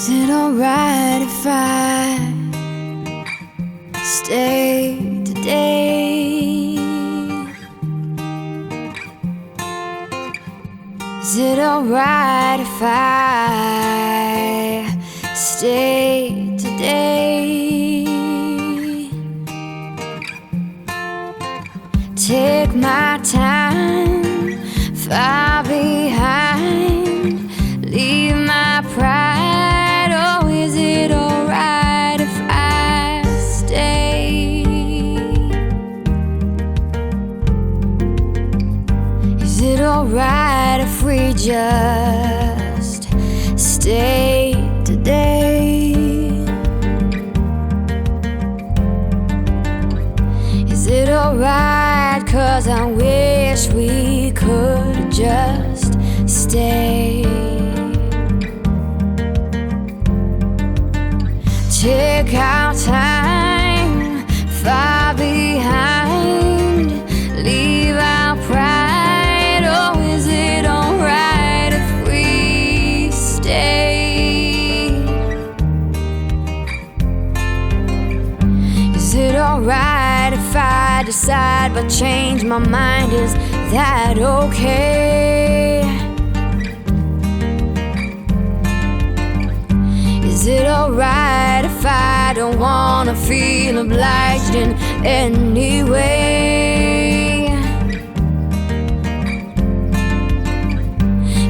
Is it alright if I stay today? Is it alright if I stay today? Take my time, far behind, leave my pride. Oh, is it alright if I stay? Is it alright if we just stay today? Is it alright? 'Cause I wish we could just stay. Take our time, far behind, leave our pride. Oh, is it alright if we stay? Is it alright if I decide but change my mind? Is that okay? Is it alright if I don't wanna feel obliged in any way?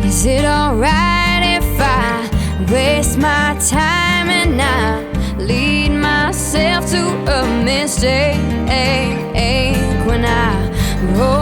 Is it alright if I waste my time and I lead myself to a mistake when I roll